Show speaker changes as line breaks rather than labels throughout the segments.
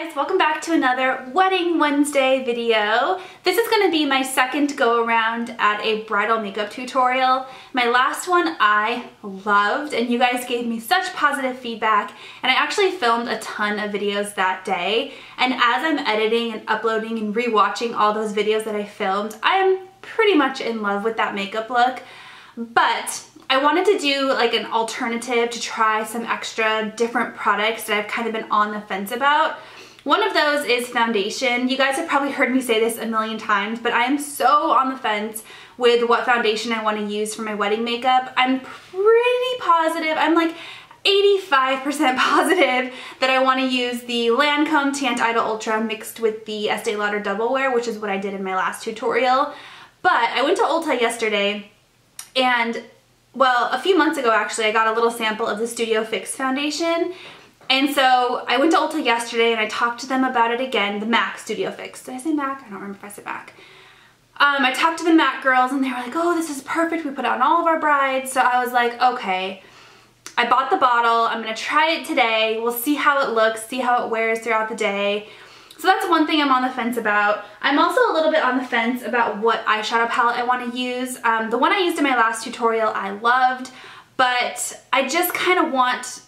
Guys, welcome back to another Wedding Wednesday video. This is going to be my second go around at a bridal makeup tutorial. My last one I loved and you guys gave me such positive feedback, and I actually filmed a ton of videos that day, and as I'm editing and uploading and rewatching all those videos that I filmed, I am pretty much in love with that makeup look. But I wanted to do like an alternative to try some extra different products that I've kind of been on the fence about. One of those is foundation. You guys have probably heard me say this a million times, but I am so on the fence with what foundation I want to use for my wedding makeup. I'm pretty positive, I'm like 85% positive that I want to use the Lancome Tint Idol Ultra mixed with the Estee Lauder Double Wear, which is what I did in my last tutorial. But I went to Ulta yesterday and, well, a few months ago actually, I got a little sample of the Studio Fix foundation. And so I went to Ulta yesterday and I talked to them about it again, the MAC Studio Fix. Did I say MAC? I don't remember if I said MAC. I talked to the MAC girls and they were like, oh, this is perfect. We put it on all of our brides. So I was like, okay. I bought the bottle. I'm going to try it today. We'll see how it looks, see how it wears throughout the day. So that's one thing I'm on the fence about. I'm also a little bit on the fence about what eyeshadow palette I want to use. The one I used in my last tutorial I loved, but I just kind of want...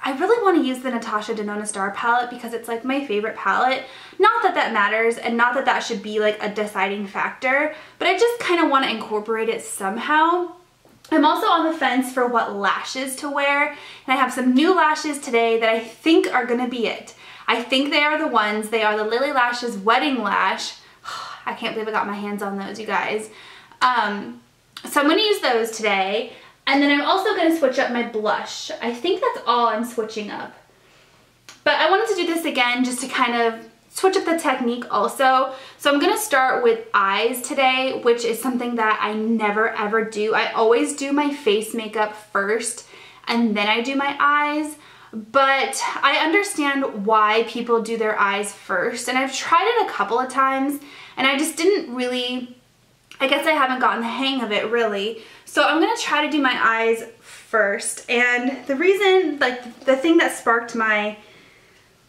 I really want to use the Natasha Denona Star palette because it's like my favorite palette. Not that that matters and not that that should be like a deciding factor, but I just kind of want to incorporate it somehow. I'm also on the fence for what lashes to wear, and I have some new lashes today that I think are going to be it. I think they are the ones. They are the Lily Lashes Wedding Lash. I can't believe I got my hands on those, you guys. So I'm going to use those today. And then I'm also going to switch up my blush. I think that's all I'm switching up. But I wanted to do this again just to kind of switch up the technique also. So I'm going to start with eyes today, which is something that I never ever do. I always do my face makeup first and then I do my eyes. But I understand why people do their eyes first. And I've tried it a couple of times and I just didn't really... I guess I haven't gotten the hang of it really. So I'm going to try to do my eyes first. And the reason, like the thing that sparked my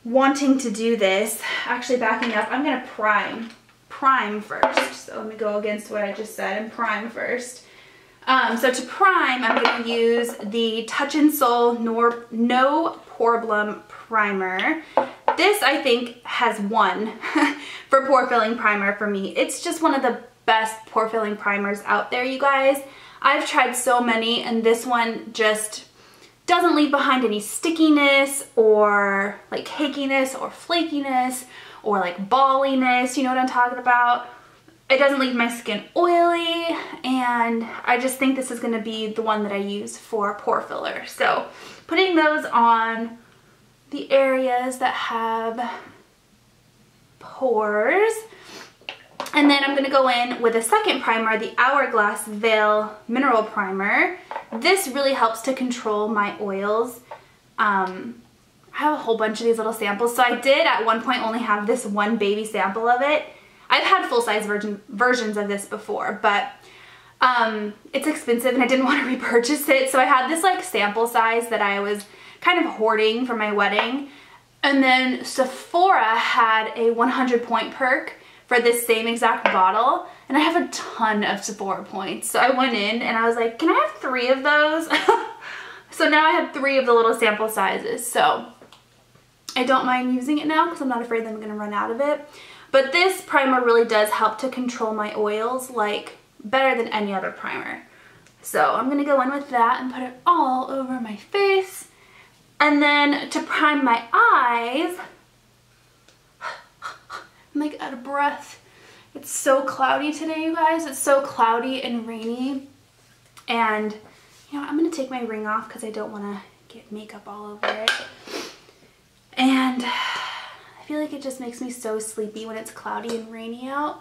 wanting to do this, actually backing up, I'm going to prime first. So let me go against what I just said and prime first. So to prime, I'm going to use the Touch in Sol No Problem Primer. This I think has won for pore filling primer for me. It's just one of the best pore filling primers out there, you guys. I've tried so many and this one just doesn't leave behind any stickiness or like cakiness or flakiness or like balliness, you know what I'm talking about. It doesn't leave my skin oily, and I just think this is going to be the one that I use for pore filler. So putting those on the areas that have pores. And then I'm going to go in with a second primer, the Hourglass Veil Mineral Primer. This really helps to control my oils. I have a whole bunch of these little samples. So I did at one point only have this one baby sample of it. I've had full-size versions of this before, but it's expensive and I didn't want to repurchase it. So I had this like sample size that I was kind of hoarding for my wedding. And then Sephora had a 100 point perk for this same exact bottle, and I have a ton of Sephora points. So I went in and I was like, can I have 3 of those? So now I have 3 of the little sample sizes. So I don't mind using it now because I'm not afraid that I'm gonna run out of it. But this primer really does help to control my oils like better than any other primer. So I'm gonna go in with that and put it all over my face. And then to prime my eyes, I'm like out of breath. It's so cloudy today, you guys. It's so cloudy and rainy. And you know, I'm gonna take my ring off because I don't want to get makeup all over it. And I feel like it just makes me so sleepy when it's cloudy and rainy out.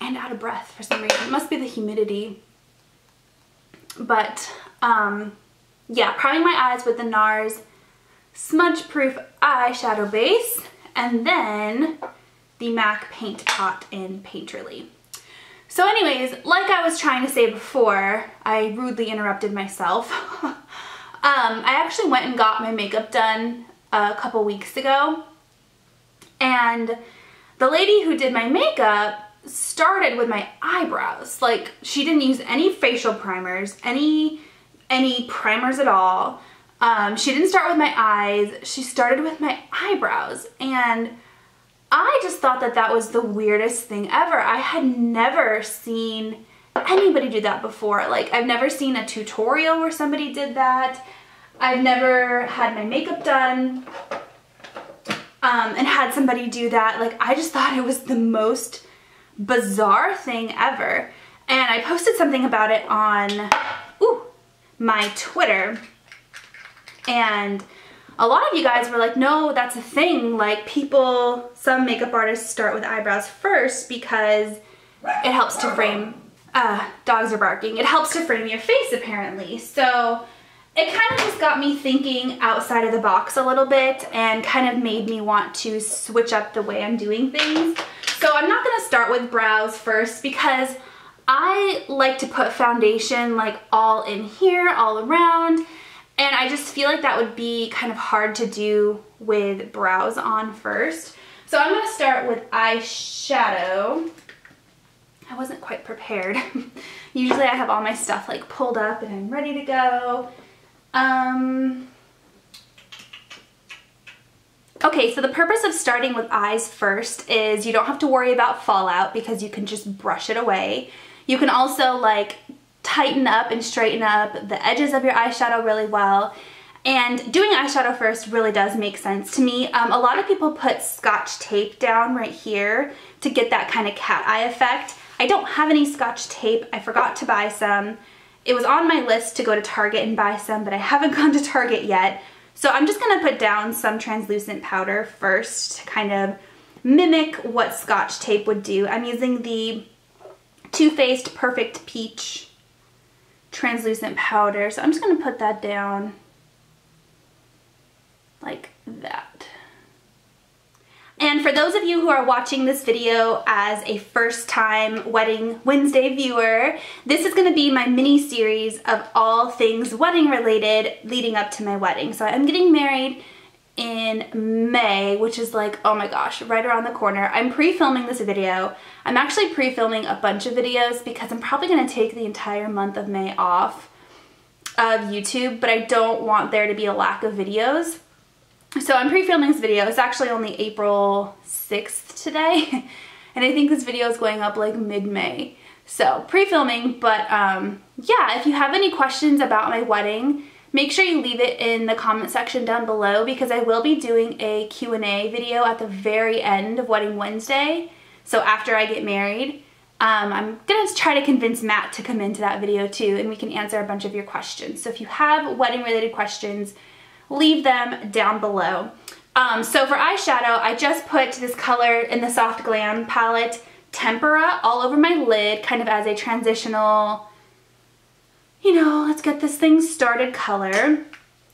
And out of breath for some reason. It must be the humidity. But yeah, priming my eyes with the NARS Smudge Proof Eyeshadow Base. And then the MAC Paint Pot in Painterly. So anyways, like I was trying to say before, I rudely interrupted myself. I actually went and got my makeup done a couple weeks ago. And the lady who did my makeup started with my eyebrows. Like, she didn't use any facial primers, any primers at all. She didn't start with my eyes. She started with my eyebrows. And I just thought that that was the weirdest thing ever. I had never seen anybody do that before. Like, I've never seen a tutorial where somebody did that. I've never had my makeup done and had somebody do that. Like, I just thought it was the most bizarre thing ever. And I posted something about it on my Twitter, and a lot of you guys were like, no, that's a thing. Like, some makeup artists start with eyebrows first because it helps to frame, dogs are barking, it helps to frame your face apparently. So it kind of just got me thinking outside of the box a little bit and kind of made me want to switch up the way I'm doing things. So I'm not gonna start with brows first because I like to put foundation like all in here, all around, and I just feel like that would be kind of hard to do with brows on first. So I'm gonna start with eyeshadow. I wasn't quite prepared. Usually I have all my stuff like pulled up and I'm ready to go. Okay, so the purpose of starting with eyes first is you don't have to worry about fallout because you can just brush it away. You can also like tighten up and straighten up the edges of your eyeshadow really well. And doing eyeshadow first really does make sense to me. A lot of people put Scotch tape down right here to get that kind of cat eye effect. I don't have any Scotch tape. I forgot to buy some. It was on my list to go to Target and buy some, but I haven't gone to Target yet. So I'm just gonna put down some translucent powder first to kind of mimic what Scotch tape would do. I'm using the Too Faced Perfect Peach translucent powder. So I'm just gonna put that down like that. And for those of you who are watching this video as a first-time Wedding Wednesday viewer, this is going to be my mini-series of all things wedding related leading up to my wedding. So I'm getting married in May, which is like, oh my gosh, right around the corner. I'm pre-filming this video. I'm actually pre-filming a bunch of videos because I'm probably going to take the entire month of May off of YouTube, but I don't want there to be a lack of videos. So I'm pre-filming this video. It's actually only April 6th today, and I think this video is going up like mid-May. So pre-filming, but yeah, if you have any questions about my wedding, make sure you leave it in the comment section down below because I will be doing a Q&A video at the very end of Wedding Wednesday. So after I get married, I'm gonna try to convince Matt to come into that video too, and we can answer a bunch of your questions. So if you have wedding related questions, leave them down below. So for eyeshadow, I just put this color in the Soft Glam palette, Tempera, all over my lid, kind of as a transitional, you know, let's get this thing started color.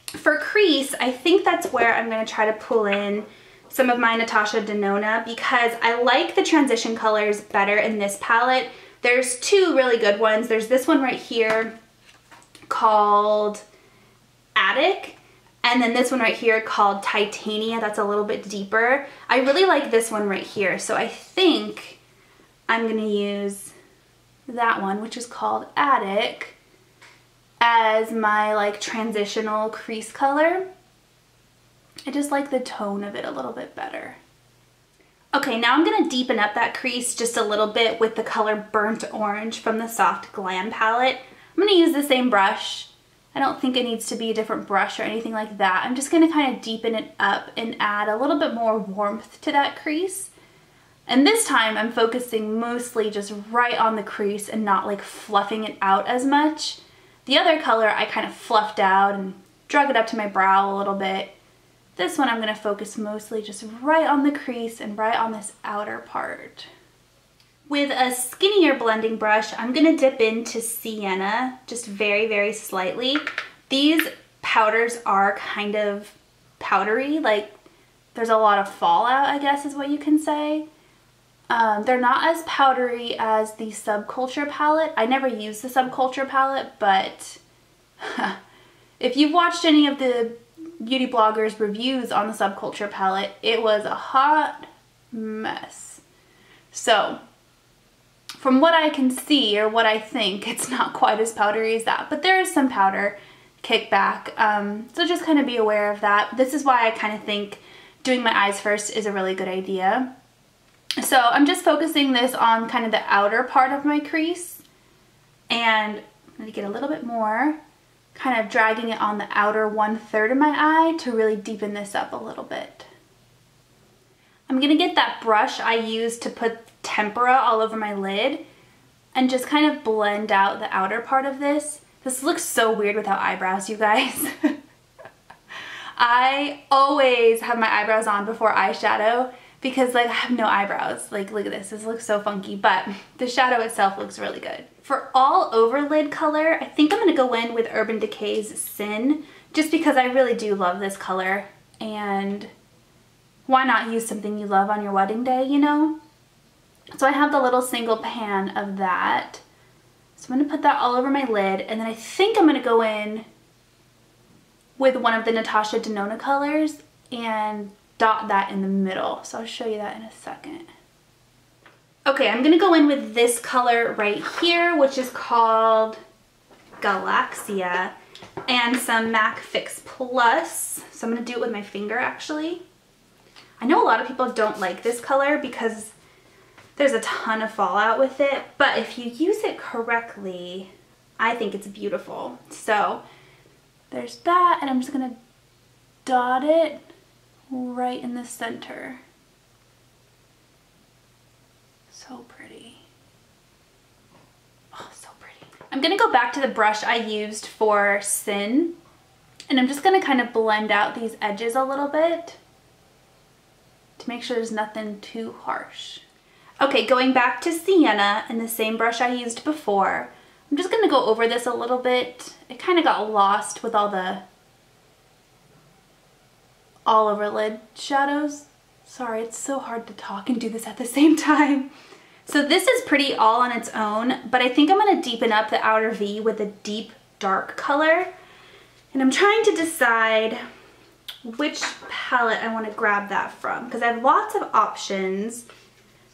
For crease, I think that's where I'm going to try to pull in some of my Natasha Denona because I like the transition colors better in this palette. There's two really good ones. There's this one right here called Attic, and then this one right here called Titania. That's a little bit deeper. I really like this one right here, so I think I'm gonna use that one, which is called Attic, as my like transitional crease color. I just like the tone of it a little bit better. Okay, now I'm gonna deepen up that crease just a little bit with the color Burnt Orange from the Soft Glam palette. I'm gonna use the same brush. I don't think it needs to be a different brush or anything like that. I'm just gonna kind of deepen it up and add a little bit more warmth to that crease. And this time I'm focusing mostly just right on the crease and not like fluffing it out as much. The other color I kind of fluffed out and drug it up to my brow a little bit. This one I'm gonna focus mostly just right on the crease and right on this outer part. With a skinnier blending brush, I'm going to dip into Sienna just very, very slightly. These powders are kind of powdery, like there's a lot of fallout, I guess is what you can say. They're not as powdery as the Subculture palette. I never used the Subculture palette, but if you've watched any of the beauty bloggers' reviews on the Subculture palette, it was a hot mess. So from what I can see, or what I think, it's not quite as powdery as that, but there is some powder kickback. So just kind of be aware of that. This is why I kind of think doing my eyes first is a really good idea. So I'm just focusing this on kind of the outer part of my crease, and I'm going to get a little bit more, kind of dragging it on the outer 1/3 of my eye to really deepen this up a little bit. I'm going to get that brush I used to put tempera all over my lid and just kind of blend out the outer part of this. This looks so weird without eyebrows, you guys. I always have my eyebrows on before eyeshadow because like I have no eyebrows. Like look at this, this looks so funky, but the shadow itself looks really good. For all over lid color, I think I'm gonna go in with Urban Decay's Sin, just because I really do love this color, and why not use something you love on your wedding day, you know? So I have the little single pan of that. So I'm gonna put that all over my lid, and then I think I'm gonna go in with one of the Natasha Denona colors and dot that in the middle. So I'll show you that in a second. Okay, I'm gonna go in with this color right here, which is called Galaxia, and some MAC Fix Plus. So I'm gonna do it with my finger actually. I know a lot of people don't like this color because there's a ton of fallout with it, but if you use it correctly, I think it's beautiful. So there's that, and I'm just gonna dot it right in the center. So pretty. Oh, so pretty. I'm gonna go back to the brush I used for Sin, and I'm just gonna kind of blend out these edges a little bit to make sure there's nothing too harsh. Okay, going back to Sienna and the same brush I used before, I'm just gonna go over this a little bit. It kind of got lost with all the all over lid shadows. Sorry, it's so hard to talk and do this at the same time. So this is pretty all on its own, but I think I'm gonna deepen up the outer V with a deep dark color. And I'm trying to decide which palette I wanna grab that from, because I have lots of options.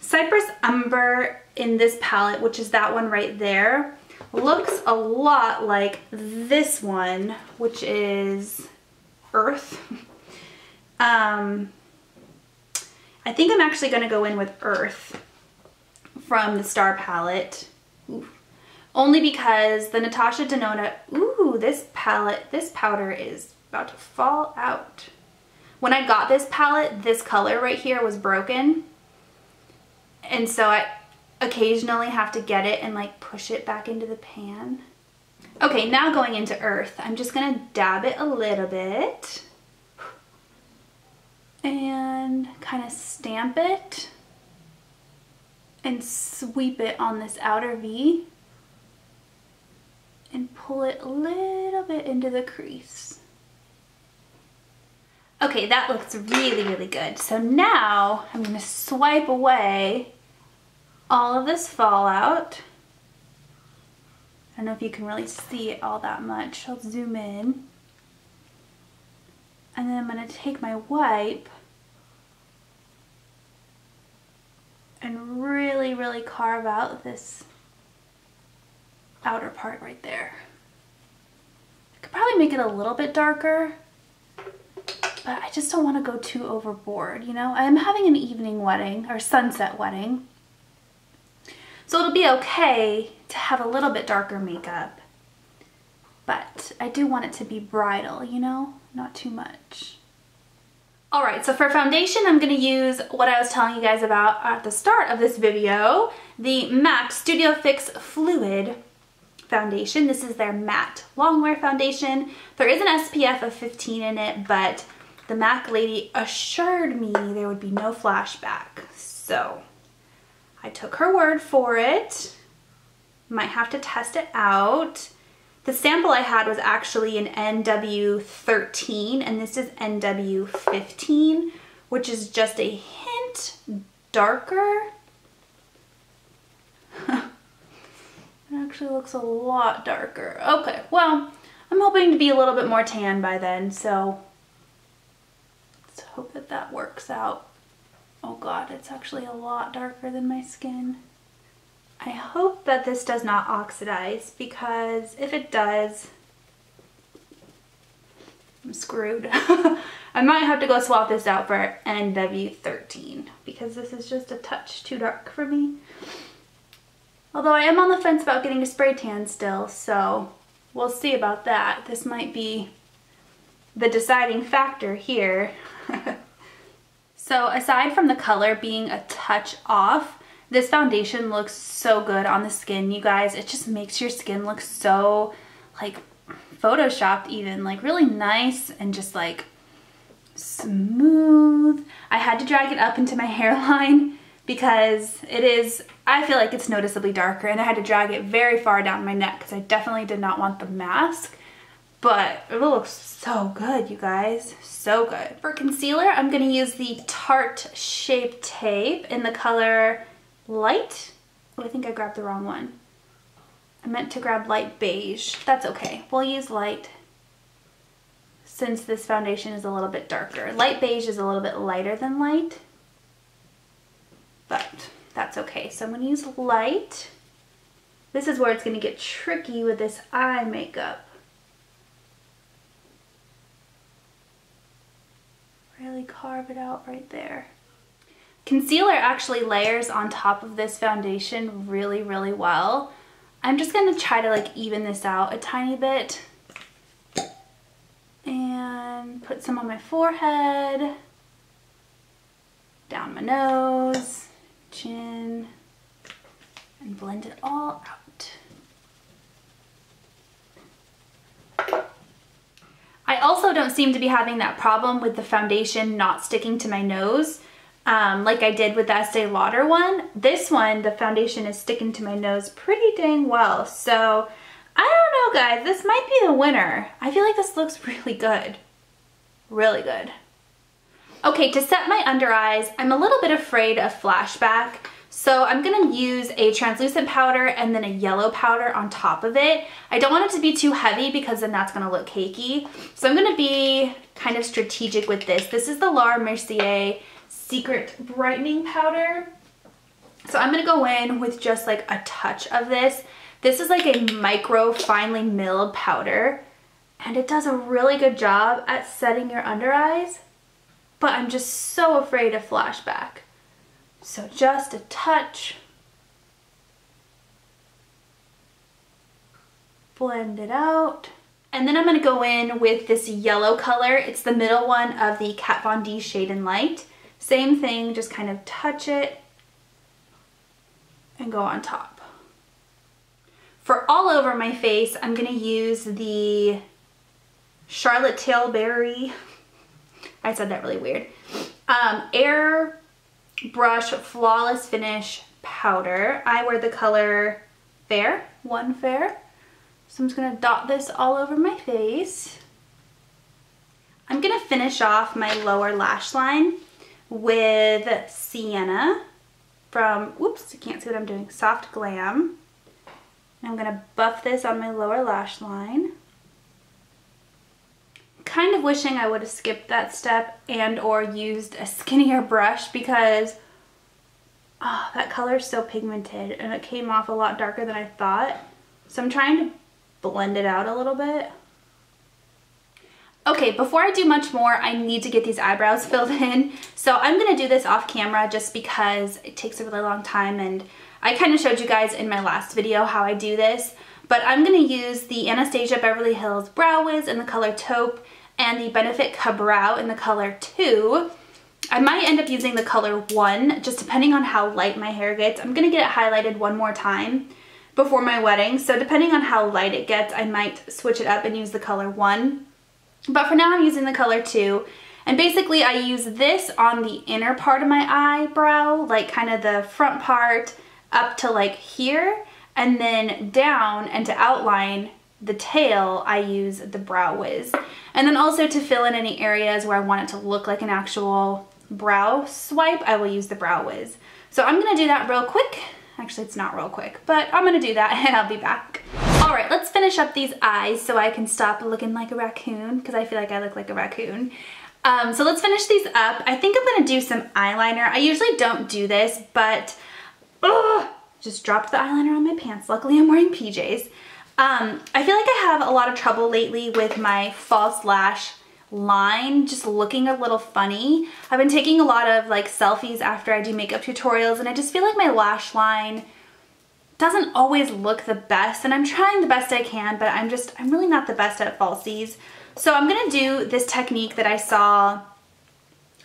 Cypress Umber in this palette, which is that one right there, looks a lot like this one, which is Earth. I think I'm actually going to go in with Earth from the Star palette. Ooh. Only because the Natasha Denona, ooh, this palette, this powder is about to fall out. When I got this palette, this color right here was broken. And so I occasionally have to get it and like push it back into the pan. Okay, now going into Earth, I'm just gonna dab it a little bit and kind of stamp it and sweep it on this outer V and pull it a little bit into the crease. Okay, that looks really, really good. So now I'm gonna swipe away all of this fallout. I don't know if you can really see it all that much. I'll zoom in. And then I'm gonna take my wipe and really, really carve out this outer part right there. I could probably make it a little bit darker, but I just don't want to go too overboard, you know? I'm having an evening wedding, or sunset wedding, so it'll be okay to have a little bit darker makeup, but I do want it to be bridal, you know? Not too much. All right, so for foundation, I'm gonna use what I was telling you guys about at the start of this video, the MAC Studio Fix Fluid foundation. This is their matte longwear foundation. There is an SPF of 15 in it, but the MAC lady assured me there would be no flashback. So I took her word for it. Might have to test it out. The sample I had was actually an NW13, and this is NW15, which is just a hint darker. It actually looks a lot darker. Okay, well, I'm hoping to be a little bit more tan by then, so Let's hope that that works out. Oh God, it's actually a lot darker than my skin. I hope that this does not oxidize, because if it does, I'm screwed. I might have to go swap this out for NW13 because this is just a touch too dark for me. Although I am on the fence about getting a spray tan still, so we'll see about that. This might be the deciding factor here. So aside from the color being a touch off, this foundation looks so good on the skin, you guys. It just makes your skin look so like photoshopped even, like really nice and just like smooth. I had to drag it up into my hairline because it is, I feel like it's noticeably darker, and I had to drag it very far down my neck because I definitely did not want the mask. But it looks so good, you guys, so good. For concealer, I'm gonna use the Tarte Shape Tape in the color Light. Oh, I think I grabbed the wrong one. I meant to grab Light Beige. That's okay, we'll use Light since this foundation is a little bit darker. Light Beige is a little bit lighter than Light, but that's okay. So I'm gonna use Light. This is where it's gonna get tricky with this eye makeup. Really carve it out right there. Concealer actually layers on top of this foundation really, really well. I'm just gonna try to like even this out a tiny bit and put some on my forehead, down my nose, chin, and blend it all out. I also don't seem to be having that problem with the foundation not sticking to my nose like I did with the Estee Lauder one. This one, the foundation is sticking to my nose pretty dang well. So I don't know, guys, this might be the winner. I feel like this looks really good. Really good. Okay, to set my under eyes, I'm a little bit afraid of flashback. So I'm gonna use a translucent powder and then a yellow powder on top of it. I don't want it to be too heavy because then that's gonna look cakey. So I'm gonna be kind of strategic with this. This is the Laura Mercier Secret Brightening Powder. So I'm gonna go in with just like a touch of this. This is like a micro finely milled powder, and it does a really good job at setting your under eyes, but I'm just so afraid of flashback. So just a touch, blend it out. And then I'm gonna go in with this yellow color. It's the middle one of the Kat Von D Shade and Light. Same thing, just kind of touch it and go on top. For all over my face, I'm gonna use the Charlotte Tilbury, I said that really weird, Air Brush Flawless Finish Powder. I wear the color Fair, One Fair. So I'm just gonna dot this all over my face. I'm gonna finish off my lower lash line with Sienna from, whoops, I can't see what I'm doing, Soft Glam. And I'm gonna buff this on my lower lash line. Kind of wishing I would have skipped that step and or used a skinnier brush because that color is so pigmented and it came off a lot darker than I thought. So I'm trying to blend it out a little bit. Okay, before I do much more, I need to get these eyebrows filled in. So I'm gonna do this off camera just because it takes a really long time, and I kind of showed you guys in my last video how I do this. But I'm gonna use the Anastasia Beverly Hills Brow Wiz in the color Taupe and the Benefit Ka-Brow in the color 2. I might end up using the color 1, just depending on how light my hair gets. I'm gonna get it highlighted one more time before my wedding, so depending on how light it gets, I might switch it up and use the color 1. But for now, I'm using the color 2. And basically, I use this on the inner part of my eyebrow, like kind of the front part up to like here, and then down, and to outline the tail, I use the Brow Wiz. And then also to fill in any areas where I want it to look like an actual brow swipe, I will use the Brow Wiz. So I'm gonna do that real quick. Actually, it's not real quick, but I'm gonna do that and I'll be back. All right, let's finish up these eyes so I can stop looking like a raccoon, because I feel like I look like a raccoon. So let's finish these up. I think I'm gonna do some eyeliner. I usually don't do this, but just dropped the eyeliner on my pants. Luckily I'm wearing PJs. I feel like I have a lot of trouble lately with my false lash line just looking a little funny. I've been taking a lot of like selfies after I do makeup tutorials, and I just feel like my lash line doesn't always look the best, and I'm trying the best I can, but I'm really not the best at falsies. So I'm gonna do this technique that I saw,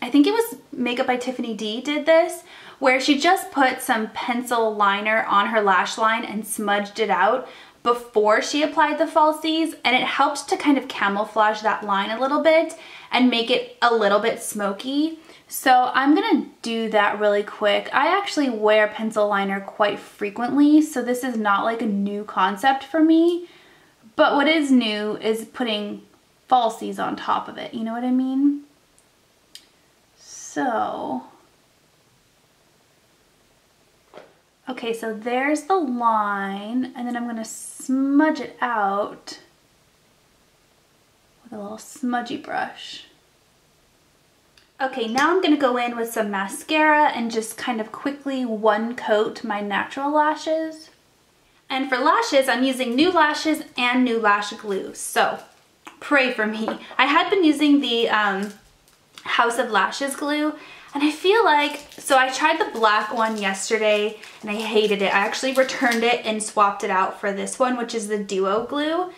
I think it was Makeup by Tiffany D did this, where she just put some pencil liner on her lash line and smudged it out before she applied the falsies, and it helped to kind of camouflage that line a little bit and make it a little bit smoky. So I'm gonna do that really quick. I actually wear pencil liner quite frequently, so this is not like a new concept for me, but what is new is putting falsies on top of it, you know what I mean? So, okay, so there's the line, and then I'm gonna smudge it out with a little smudgy brush. Okay, now I'm gonna go in with some mascara and just kind of quickly one coat my natural lashes. And for lashes, I'm using new lashes and new lash glue, so pray for me. I had been using the House of Lashes glue, and I feel like, so I tried the black one yesterday and I hated it. I actually returned it and swapped it out for this one, which is the Duo glue.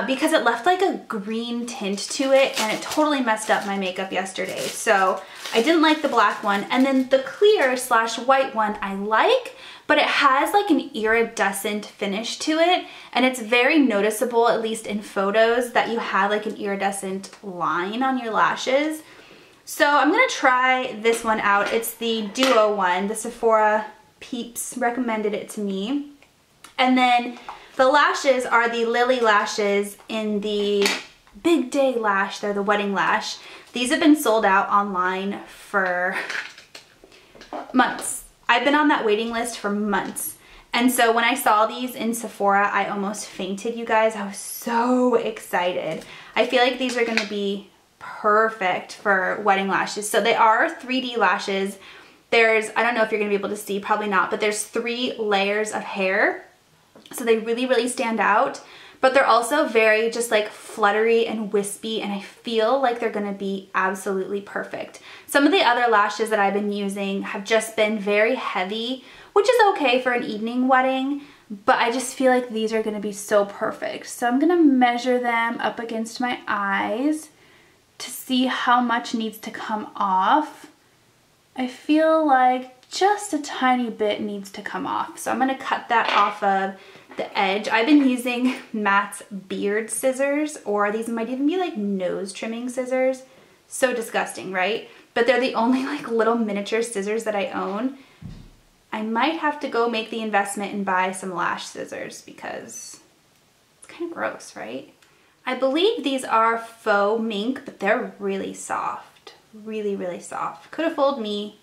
Because it left like a green tint to it, and it totally messed up my makeup yesterday. So I didn't like the black one. And then the clear / white one I like, but it has like an iridescent finish to it. And it's very noticeable, at least in photos, that you have like an iridescent line on your lashes. So I'm gonna try this one out. It's the Duo one. The Sephora peeps recommended it to me. And then the lashes are the Lily lashes in the Big Day lash. They're the wedding lash. These have been sold out online for months. I've been on that waiting list for months. And so when I saw these in Sephora, I almost fainted, you guys. I was so excited. I feel like these are gonna be perfect for wedding lashes. So they are 3D lashes. There's, I don't know if you're gonna be able to see, probably not, but there's 3 layers of hair. So they really, really stand out, but they're also very just like fluttery and wispy, and I feel like they're gonna be absolutely perfect. Some of the other lashes that I've been using have just been very heavy, which is okay for an evening wedding, but I just feel like these are gonna be so perfect. So I'm gonna measure them up against my eyes to see how much needs to come off. I feel like just a tiny bit needs to come off. So I'm gonna cut that off of the edge. I've been using Matt's beard scissors, or these might even be like nose trimming scissors. So disgusting, right? But they're the only like little miniature scissors that I own. I might have to go make the investment and buy some lash scissors because it's kind of gross, right? I believe these are faux mink, but they're really soft. Really, really soft. Could have fooled me.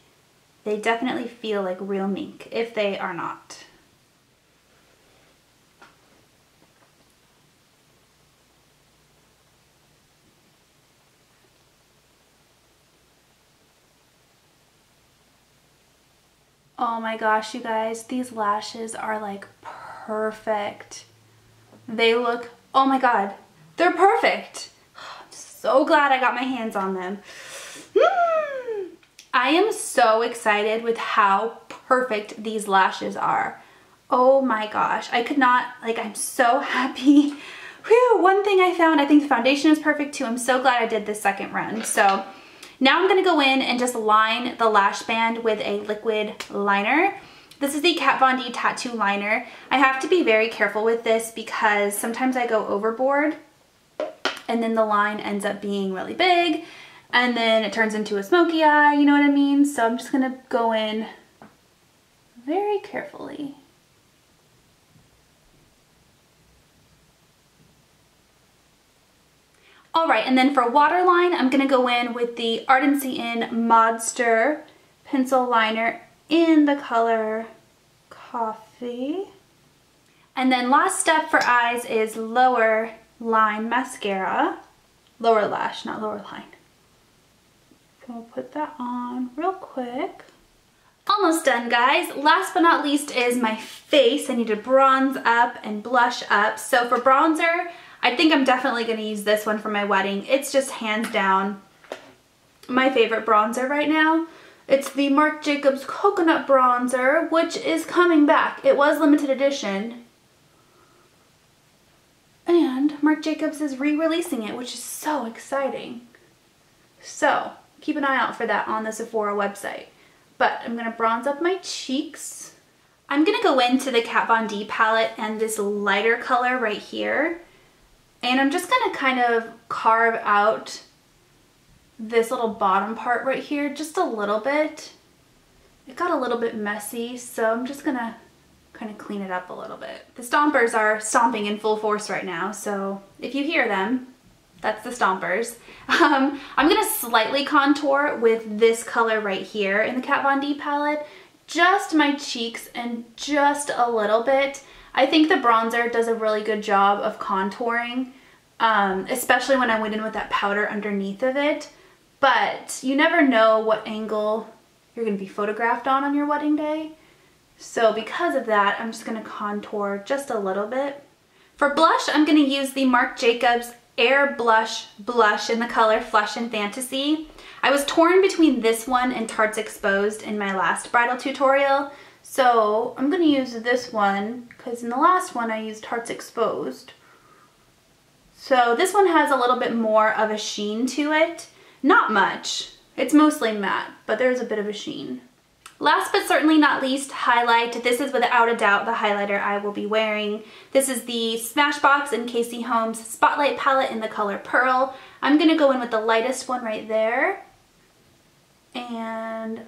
They definitely feel like real mink, if they are not. Oh my gosh, you guys, these lashes are like perfect. They look, oh my God, they're perfect. I'm so glad I got my hands on them. I am so excited with how perfect these lashes are. Oh my gosh, I could not, like, I'm so happy. Whew, one thing I found, I think the foundation is perfect too. I'm so glad I did this second run. So now I'm gonna go in and just line the lash band with a liquid liner. This is the Kat Von D Tattoo Liner. I have to be very careful with this because sometimes I go overboard and then the line ends up being really big and then it turns into a smoky eye, you know what I mean? So I'm just gonna go in very carefully. All right, and then for waterline, I'm gonna go in with the Ardency In Modster pencil liner in the color Coffee. And then last step for eyes is lower line mascara. Lower lash, not lower line. we'll put that on real quick. Almost done, guys. Last but not least is my face. I need to bronze up and blush up. So for bronzer, I think I'm definitely going to use this one for my wedding. It's just hands down my favorite bronzer right now. It's the Marc Jacobs Coconut Bronzer, which is coming back. It was limited edition. And Marc Jacobs is re-releasing it, which is so exciting. So keep an eye out for that on the Sephora website. But I'm going to bronze up my cheeks. I'm going to go into the Kat Von D palette and this lighter color right here. And I'm just going to kind of carve out this little bottom part right here just a little bit. It got a little bit messy, so I'm just going to kind of clean it up a little bit. The stompers are stomping in full force right now, so if you hear them, that's the stompers. I'm going to slightly contour with this color right here in the Kat Von D palette, just my cheeks and just a little bit. I think the bronzer does a really good job of contouring, especially when I went in with that powder underneath of it. But you never know what angle you're going to be photographed on your wedding day. So because of that, I'm just going to contour just a little bit. For blush, I'm going to use the Marc Jacobs Air Blush in the color Flesh and Fantasy. I was torn between this one and Tarte's Exposed in my last bridal tutorial. So I'm going to use this one because in the last one I used Tarte's Exposed. So this one has a little bit more of a sheen to it. Not much. It's mostly matte, but there's a bit of a sheen. Last but certainly not least, highlight. This is without a doubt the highlighter I will be wearing. This is the Smashbox and Casey Holmes Spotlight palette in the color Pearl. I'm going to go in with the lightest one right there and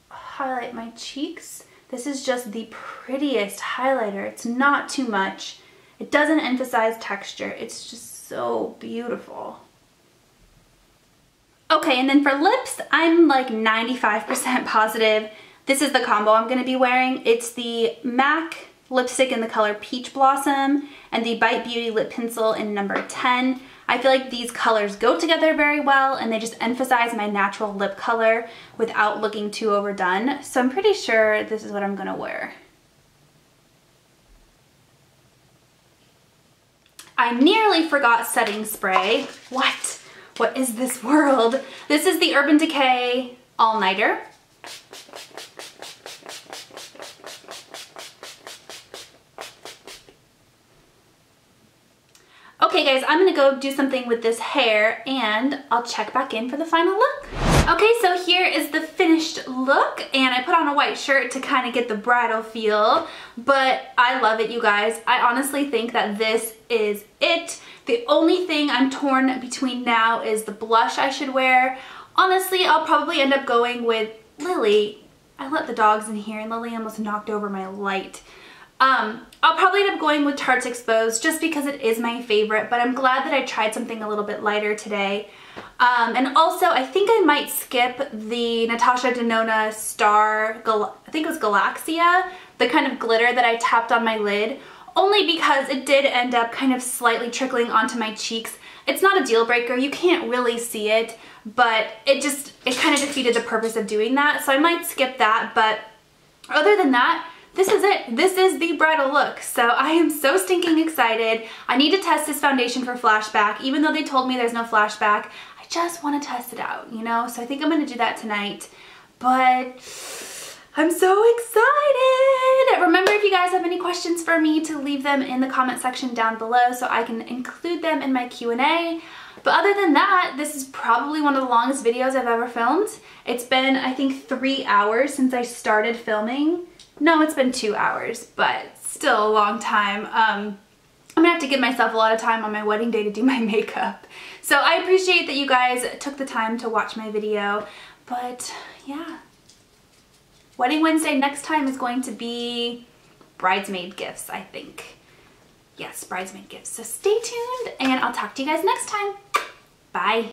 highlight my cheeks. This is just the prettiest highlighter. It's not too much. It doesn't emphasize texture. It's just so beautiful. Okay, and then for lips, I'm like 95% positive this is the combo I'm going to be wearing. It's the MAC lipstick in the color Peach Blossom and the Bite Beauty lip pencil in number 10. I feel like these colors go together very well and they just emphasize my natural lip color without looking too overdone. So I'm pretty sure this is what I'm going to wear. I nearly forgot setting spray. What? What is this world? This is the Urban Decay All Nighter. Okay guys, I'm gonna go do something with this hair and I'll check back in for the final look. Okay, so here is the finished look and I put on a white shirt to kind of get the bridal feel, but I love it, you guys. I honestly think that this is it. The only thing I'm torn between now is the blush I should wear. Honestly, I'll probably end up going with Lily. I let the dogs in here and Lily almost knocked over my light. I'll probably end up going with Tarte's Exposed just because it is my favorite, but I'm glad that I tried something a little bit lighter today. And also, I think I might skip the Natasha Denona Star, I think it was Galaxia, the kind of glitter that I tapped on my lid, only because it did end up kind of slightly trickling onto my cheeks. It's not a deal breaker, you can't really see it, but it kind of defeated the purpose of doing that, so I might skip that, but other than that, this is it. This is the bridal look. So I am so stinking excited. I need to test this foundation for flashback. Even though they told me there's no flashback, I just want to test it out, you know? So I think I'm going to do that tonight. But I'm so excited. Remember, if you guys have any questions for me, to leave them in the comment section down below so I can include them in my Q&A. But other than that, this is probably one of the longest videos I've ever filmed. It's been, I think, 3 hours since I started filming. No, it's been 2 hours, but still a long time. I'm gonna have to give myself a lot of time on my wedding day to do my makeup. So I appreciate that you guys took the time to watch my video, but yeah. Wedding Wednesday next time is going to be bridesmaid gifts, I think. Yes, bridesmaid gifts. So stay tuned and I'll talk to you guys next time. Bye.